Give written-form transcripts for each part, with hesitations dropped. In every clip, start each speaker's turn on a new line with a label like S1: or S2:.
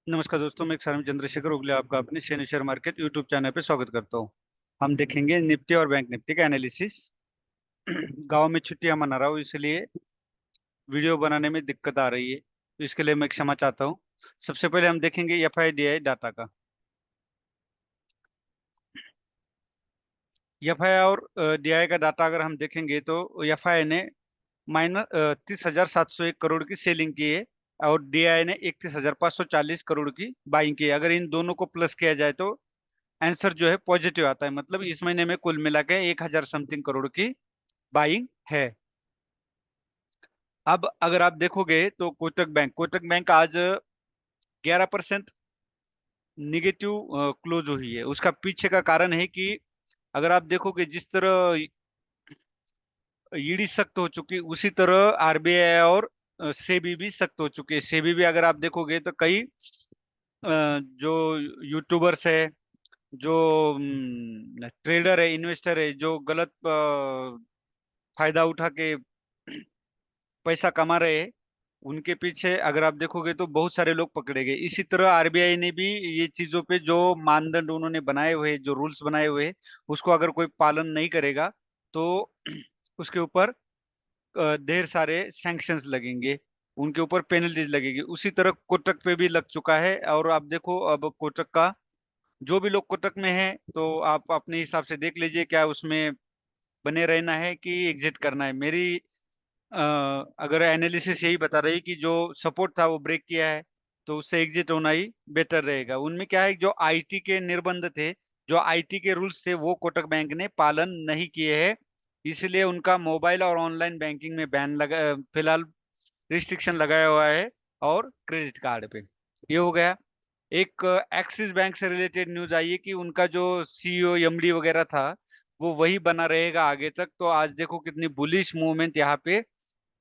S1: नमस्कार दोस्तों, मैं क्षारम चंद्रशेखर उगले आपका अपने share share market YouTube channel पे स्वागत करता हूँ। हम देखेंगे निफ्टी और बैंक निफ्टी का एनालिसिस। गांव में छुट्टियां मना रहा हूँ, इसलिए वीडियो बनाने में दिक्कत आ रही है, तो इसके लिए मैं क्षमा चाहता हूँ। सबसे पहले हम देखेंगे एफआईडीआई डाटा का। एफआई और डीआई का डाटा अगर हम देखेंगे तो एफआई ने माइनस 30,701 करोड़ की सेलिंग की है और डीआई ने 31,540 करोड़ की बाइंग की है। अगर इन दोनों को प्लस किया जाए तो आंसर जो है पॉजिटिव आता है, मतलब इस महीने में कुल मिला के 1,000 समथिंग करोड़ की बाइंग है। अब अगर आप देखोगे तो कोटक बैंक आज 11% निगेटिव क्लोज हुई है। उसका पीछे का कारण है कि अगर आप देखोगे जिस तरह ईडी सख्त हो चुकी, उसी तरह आरबीआई और सेबी भी सख्त हो चुके हैं। सेबी भी अगर आप देखोगे तो कई जो यूट्यूबर्स है, जो ट्रेडर है, इन्वेस्टर है, जो गलत फायदा उठा के पैसा कमा रहे हैं, उनके पीछे अगर आप देखोगे तो बहुत सारे लोग पकड़े गए। इसी तरह आरबीआई ने भी ये चीजों पे जो मानदंड उन्होंने बनाए हुए हैं, जो रूल्स बनाए हुए हैं, उसको अगर कोई पालन नहीं करेगा तो उसके ऊपर ढेर सारे सैंक्शंस लगेंगे, उनके ऊपर पेनल्टीज लगेगी। उसी तरह कोटक पे भी लग चुका है। और आप देखो, अब कोटक का जो भी लोग कोटक में है तो आप अपने हिसाब से देख लीजिए, क्या उसमें बने रहना है कि एग्जिट करना है। मेरी अगर एनालिसिस यही बता रही कि जो सपोर्ट था वो ब्रेक किया है, तो उससे एग्जिट होना ही बेटर रहेगा। उनमें क्या है, जो आईटी के निर्बंध थे, जो आईटी के रूल्स थे, वो कोटक बैंक ने पालन नहीं किए हैं। इसलिए उनका मोबाइल और ऑनलाइन बैंकिंग में बैन लगा, फिलहाल रिस्ट्रिक्शन लगाया हुआ है। और क्रेडिट कार्ड पे ये हो गया। एक एक्सिस बैंक से रिलेटेड न्यूज आई है कि उनका जो सीईओ एमडी वगैरह था वो वही बना रहेगा आगे तक। तो आज देखो कितनी बुलिश मूवमेंट यहाँ पे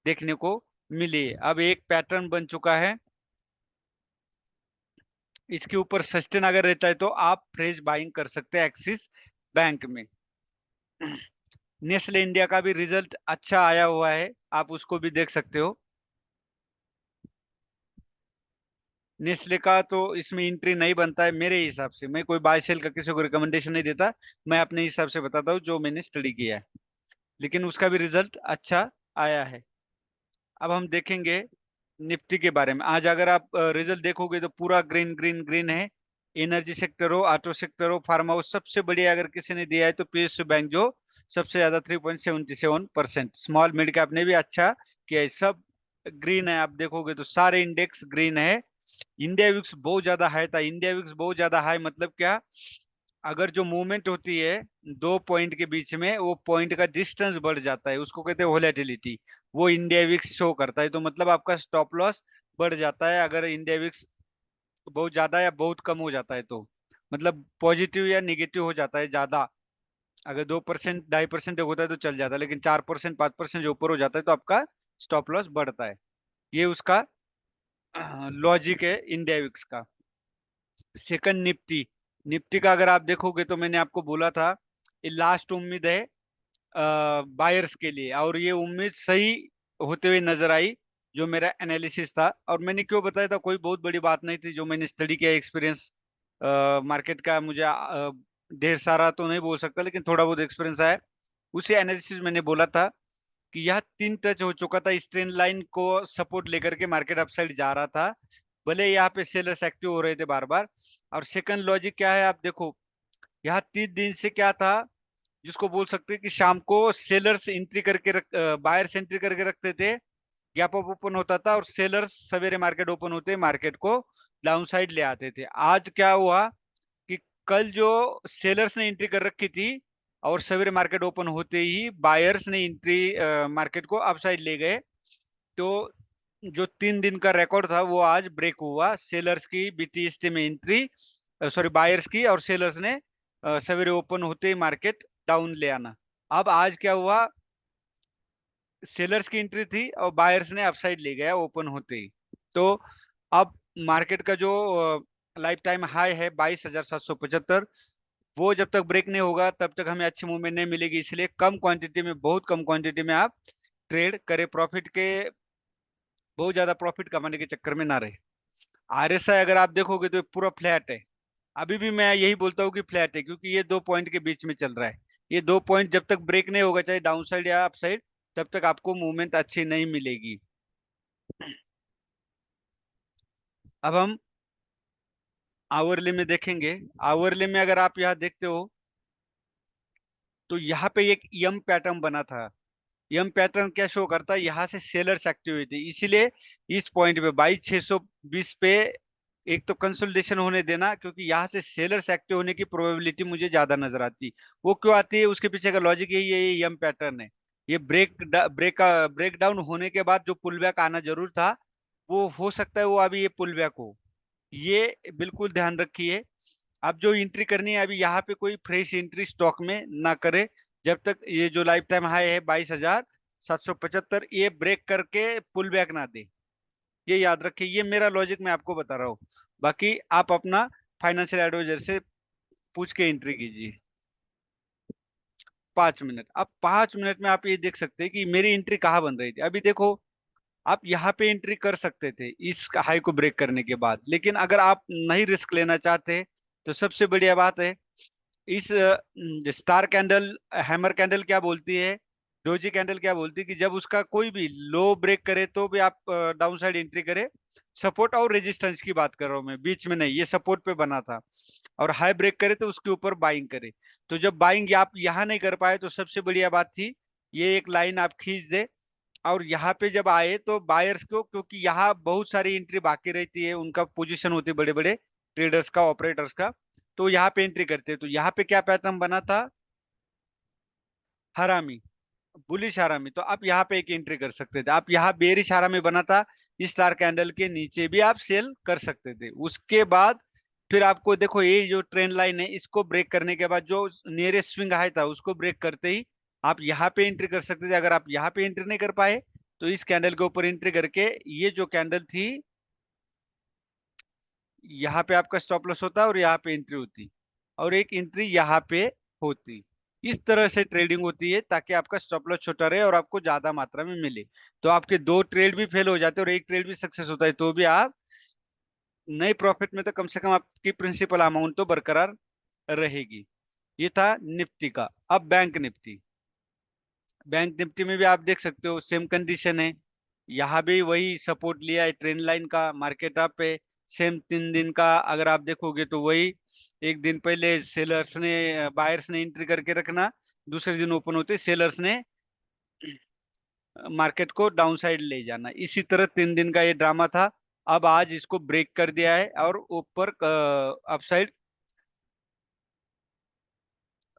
S1: देखने को मिली है। अब एक पैटर्न बन चुका है, इसके ऊपर सस्टेन अगर रहता है तो आप फ्रेश बाइंग कर सकते हैं एक्सिस बैंक में। नेस्ले इंडिया का भी रिजल्ट अच्छा आया हुआ है, आप उसको भी देख सकते हो। नेस्ले का तो इसमें एंट्री नहीं बनता है मेरे हिसाब से। मैं कोई बाय सेल का किसी को रिकमेंडेशन नहीं देता, मैं अपने हिसाब से बताता हूँ जो मैंने स्टडी किया है। लेकिन उसका भी रिजल्ट अच्छा आया है। अब हम देखेंगे निफ्टी के बारे में। आज अगर आप रिजल्ट देखोगे तो पूरा ग्रीन ग्रीन ग्रीन है। एनर्जी सेक्टर हो, ऑटो सेक्टर हो, फार्मा हो, सबसे बढ़िया अगर किसी ने दिया है तो पीएसयू बैंक, जो सबसे ज्यादा 3.77%। स्मॉल मिड कैप ने भी अच्छा किया है, सब ग्रीन है। आप देखोगे तो सारे इंडेक्स ग्रीन है। इंडिया विक्स बहुत ज्यादा हाई था। इंडिया विक्स बहुत ज्यादा हाई मतलब क्या, अगर जो मूवमेंट होती है दो पॉइंट के बीच में, वो पॉइंट का डिस्टेंस बढ़ जाता है, उसको कहते हैं वोलेटिलिटी। वो इंडिया विक्स शो करता है। तो मतलब आपका स्टॉप लॉस बढ़ जाता है अगर इंडिया विक्स बहुत ज्यादा या बहुत कम हो जाता है तो, मतलब पॉजिटिव या निगेटिव हो जाता है ज्यादा। अगर 2% 2.5% होता है तो चल जाता है, लेकिन 4% 5% जो ऊपर हो जाता है तो आपका स्टॉप लॉस बढ़ता है। ये उसका लॉजिक है इंडिया विक्स का। Second Nifty. निफ्टी का अगर आप देखोगे तो मैंने आपको बोला था ये लास्ट उम्मीद है बायर्स के लिए, और ये उम्मीद सही होते हुए नजर आई। जो मेरा एनालिसिस था, और मैंने क्यों बताया था, कोई बहुत बड़ी बात नहीं थी। जो मैंने स्टडी किया, एक्सपीरियंस मार्केट का मुझे ढेर सारा तो नहीं बोल सकता, लेकिन थोड़ा बहुत एक्सपीरियंस है। उसी एनालिसिस मैंने बोला था कि यह 3 टच हो चुका था, इस ट्रेंड लाइन को सपोर्ट लेकर के मार्केट अपसाइड जा रहा था, भले यहाँ पे सेलर्स एक्टिव हो रहे थे बार बार। और सेकंड लॉजिक क्या है, आप देखो यहाँ 3 दिन से क्या था, जिसको बोल सकते हैं कि शाम को सेलर्स एंट्री करके बायर्स एंट्री करके रखते थे, गैप अप ओपन होता था, और सेलर्स सवेरे मार्केट ओपन होते मार्केट को डाउन साइड ले आते थे। आज क्या हुआ कि कल जो सेलर्स ने एंट्री कर रखी थी, और सवेरे मार्केट ओपन होते ही बायर्स ने एंट्री मार्केट को अपसाइड ले गए। तो जो 3 दिन का रिकॉर्ड था वो आज ब्रेक हुआ। सेलर्स की बीटीएसटी में एंट्री, सॉरी बायर्स की, और सेलर्स ने सवेरे ओपन होते ही मार्केट डाउन ले आना। अब आज क्या हुआ, सेलर्स की एंट्री थी और बायर्स ने अपसाइड ले गया ओपन होते ही। तो अब मार्केट का जो लाइफ टाइम हाई है 22,775, वो जब तक ब्रेक नहीं होगा तब तक हमें अच्छी मूवमेंट नहीं मिलेगी। इसलिए कम क्वांटिटी में, बहुत कम क्वांटिटी में आप ट्रेड करें, प्रॉफिट के बहुत ज्यादा प्रॉफिट कमाने के चक्कर में ना रहे। RSI अगर आप देखोगे तो ये पूरा फ्लैट है। अभी भी मैं यही बोलता हूँ कि फ्लैट है, क्योंकि ये 2 पॉइंट के बीच में चल रहा है। ये 2 पॉइंट जब तक ब्रेक नहीं होगा, चाहे डाउन साइड या अप साइड, तब तक आपको मूवमेंट अच्छी नहीं मिलेगी। अब हम आवरली में देखेंगे। आवरली में अगर आप यहाँ देखते हो तो यहाँ पे एक यम पैटर्न बना था। यम पैटर्न क्या शो करता है, यहाँ से सेलर्स एक्टिविटी, इसीलिए इस पॉइंट पे 22,620 पे एक तो कंसोलिडेशन होने देना, क्योंकि यहाँ से सेलर्स एक्टिव होने की प्रोबेबिलिटी मुझे ज्यादा नजर आती। वो क्यों आती है, उसके पीछे का लॉजिक यही है, ये यम पैटर्न है। ये ब्रेक डाउन होने के बाद जो पुल बैक आना जरूर था, वो हो सकता है वो अभी ये पुल बैक हो। ये बिल्कुल ध्यान रखिए। अब जो एंट्री करनी है, अभी यहाँ पे कोई फ्रेश एंट्री स्टॉक में ना करे, जब तक ये जो लाइफ टाइम हाई है 22,775, ये ब्रेक करके पुल बैक ना दे। ये याद रखिए, ये मेरा लॉजिक मैं आपको बता रहा हूँ। बाकी आप अपना फाइनेंशियल एडवाइजर से पूछ के एंट्री कीजिए। 5 मिनट, अब 5 मिनट में आप ये देख सकते हैं कि मेरी एंट्री कहाँ बन रही थी। अभी देखो, आप यहाँ पे एंट्री कर सकते थे इस हाई को ब्रेक करने के बाद, लेकिन अगर आप नहीं रिस्क लेना चाहते, तो सबसे बढ़िया बात है, इस स्टार कैंडल, हैमर कैंडल क्या बोलती है, डोजी कैंडल क्या बोलती है, कि जब उसका कोई भी लो ब्रेक करे तो भी आप डाउन साइड एंट्री करे। सपोर्ट और रेजिस्टेंस की बात कर रहा हूं मैं, बीच में नहीं, ये सपोर्ट पे बना था। और हाई ब्रेक करे तो उसके ऊपर बाइंग करे। तो जब बाइंग आप यहाँ नहीं कर पाए, तो सबसे बढ़िया बात थी ये एक लाइन आप खींच दे, और यहाँ पे जब आए तो बायर्स को, क्योंकि यहाँ बहुत सारी एंट्री बाकी रहती है, उनका पोजीशन होती है बड़े बड़े ट्रेडर्स का, ऑपरेटर्स का, तो यहाँ पे एंट्री करते हैं। तो यहाँ पे क्या पैटर्न बना था, हरामी, बुलिश हरामी, तो आप यहाँ पे एक एंट्री कर सकते थे। आप यहाँ बेरिश हरामी बना था, इस स्टार कैंडल के नीचे भी आप सेल कर सकते थे। उसके बाद फिर आपको देखो, ये जो ट्रेंड लाइन है, इसको ब्रेक करने के बाद जो नियरेस्ट स्विंग हाई था, उसको ब्रेक करते ही आप यहाँ पे एंट्री कर सकते थे। अगर आप यहाँ पे एंट्री नहीं कर पाए, तो इस कैंडल के ऊपर एंट्री करके, ये जो कैंडल थी, यहाँ पे आपका स्टॉप लॉस होता और यहाँ पे एंट्री होती, और एक एंट्री यहाँ पे होती। इस तरह से ट्रेडिंग होती है, ताकि आपका स्टॉप लॉस छोटा रहे और आपको ज्यादा मात्रा में मिले। तो आपके दो ट्रेड भी फेल हो जाते और एक ट्रेड भी सक्सेस होता है, तो भी आप नए प्रॉफिट में, तो कम से कम आपकी प्रिंसिपल अमाउंट तो बरकरार रहेगी। ये था निफ्टी का। अब बैंक निफ्टी। बैंक निफ्टी में भी आप देख सकते हो सेम कंडीशन है। यहाँ भी वही सपोर्ट लिया है, ट्रेंड लाइन का, मार्केट अप है। सेम 3 दिन का अगर आप देखोगे तो वही, एक दिन पहले सेलर्स ने, बायर्स ने एंट्री करके रखना, दूसरे दिन ओपन होते सेलर्स ने मार्केट को डाउन साइड ले जाना। इसी तरह 3 दिन का ये ड्रामा था। अब आज इसको ब्रेक कर दिया है और ऊपर अपसाइड,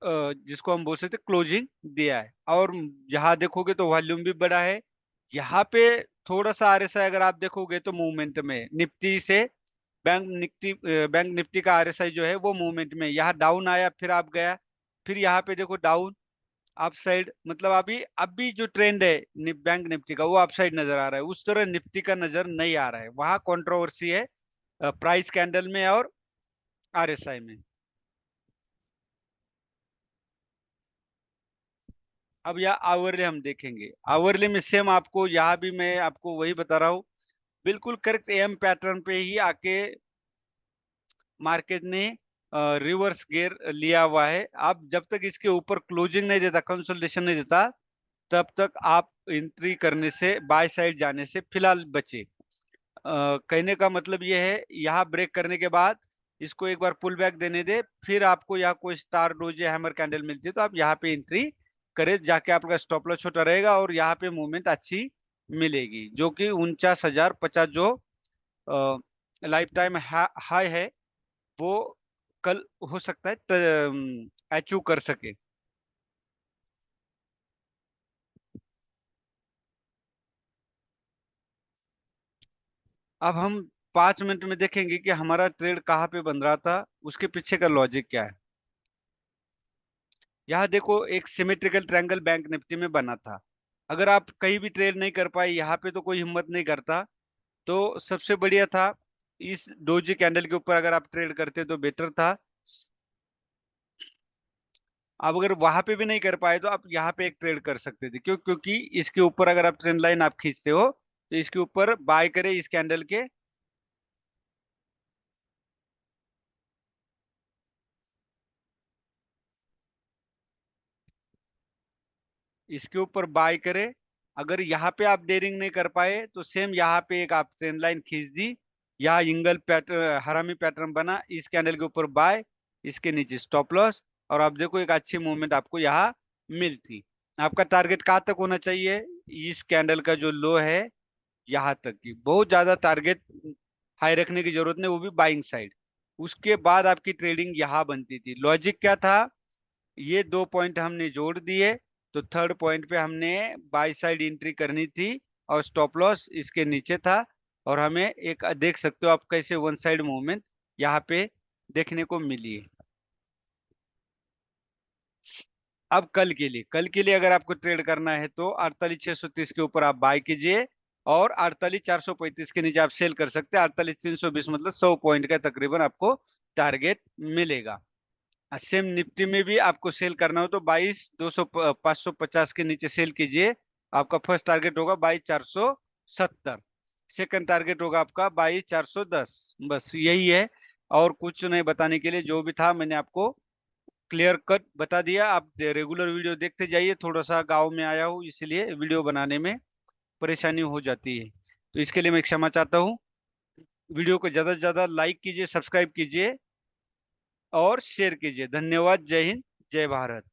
S1: जिसको हम बोल सकते क्लोजिंग दिया है। और यहाँ देखोगे तो वॉल्यूम भी बड़ा है। यहाँ पे थोड़ा सा RSI अगर आप देखोगे तो मूवमेंट में निफ्टी से, बैंक निफ्टी का RSI जो है वो मूवमेंट में, यहाँ डाउन आया फिर आप गया, फिर यहाँ पे देखो डाउन, अप साइड, मतलब अभी जो ट्रेंड है बैंक निफ्टी का, वो अप साइड नजर आ रहा है। उस तरह निफ्टी का नजर नहीं आ रहा है, वहां कंट्रोवर्सी है प्राइस कैंडल में और RSI में। अब यह आवरले हम देखेंगे। आवरले में सेम आपको, यहाँ भी मैं आपको वही बता रहा हूँ, बिल्कुल करेक्ट एम पैटर्न पे ही आके मार्केट ने रिवर्स गियर लिया हुआ है। आप जब तक इसके ऊपर क्लोजिंग नहीं देता, कंसोलिडेशन नहीं देता, तब तक आप एंट्री करने से, बाय साइड जाने से फिलहाल बचे। कहने का मतलब ये है, यहाँ ब्रेक करने के बाद इसको एक बार पुल बैक देने दे, फिर आपको यहाँ कोई स्टार डोज या हैमर कैंडल मिलती है, तो आप यहाँ पे एंट्री करे, जाके आपका स्टॉप लॉस छोटा रहेगा और यहाँ पे मूवमेंट अच्छी मिलेगी, जो कि 49,050 जो लाइफ टाइम हाई है, वो कल हो सकता है अचीव कर सके। अब हम 5 मिनट में देखेंगे कि हमारा ट्रेड कहाँ पे बन रहा था, उसके पीछे का लॉजिक क्या है। यहाँ देखो, एक सिमेट्रिकल ट्रायंगल बैंक निफ्टी में बना था। अगर आप कहीं भी ट्रेड नहीं कर पाए, यहाँ पे तो कोई हिम्मत नहीं करता, तो सबसे बढ़िया था इस डोजी कैंडल के ऊपर अगर आप ट्रेड करते तो बेटर था। अब अगर वहां पे भी नहीं कर पाए, तो आप यहाँ पे एक ट्रेड कर सकते थे। क्यों? क्योंकि इसके ऊपर अगर आप ट्रेंड लाइन आप खींचते हो, तो इसके ऊपर बाय करे इस कैंडल के इसके ऊपर बाय करें। अगर यहाँ पे आप डेयरिंग नहीं कर पाए तो सेम यहाँ पे एक आप ट्रेंड लाइन खींच दी, यहाँ एंगल पैटर्न हरामी पैटर्न बना, इस कैंडल के ऊपर बाय, इसके नीचे स्टॉप लॉस, और आप देखो एक अच्छी मूवमेंट आपको यहाँ मिलती। आपका टारगेट कहाँ तक होना चाहिए, इस कैंडल का जो लो है यहाँ तक की, बहुत ज्यादा टारगेट हाई रखने की जरूरत नहीं, वो भी बाइंग साइड। उसके बाद आपकी ट्रेडिंग यहाँ बनती थी। लॉजिक क्या था, ये 2 पॉइंट हमने जोड़ दिए, तो थर्ड पॉइंट पे हमने बाई साइड एंट्री करनी थी, और स्टॉप लॉस इसके नीचे था, और हमें एक देख सकते हो आप कैसे वन साइड मूवमेंट यहाँ पे देखने को मिली है। अब कल के लिए अगर आपको ट्रेड करना है तो 48,630 के ऊपर आप बाय कीजिए, और 48,435 के नीचे आप सेल कर सकते हैं। 48,320 मतलब 100 पॉइंट का तकरीबन आपको टारगेट मिलेगा। सेम निफ्टी में भी आपको सेल करना हो तो 22,200 550 के नीचे सेल कीजिए। आपका फर्स्ट टारगेट होगा 22,470, सेकंड टारगेट होगा आपका 22,410। बस यही है, और कुछ नहीं बताने के लिए, जो भी था मैंने आपको क्लियर कट बता दिया। आप रेगुलर वीडियो देखते जाइए, थोड़ा सा गांव में आया हूँ इसलिए वीडियो बनाने में परेशानी हो जाती है, तो इसके लिए मैं क्षमा चाहता हूँ। वीडियो को ज्यादा से ज्यादा लाइक कीजिए, सब्सक्राइब कीजिए और शेयर कीजिए। धन्यवाद। जय हिंद, जय भारत।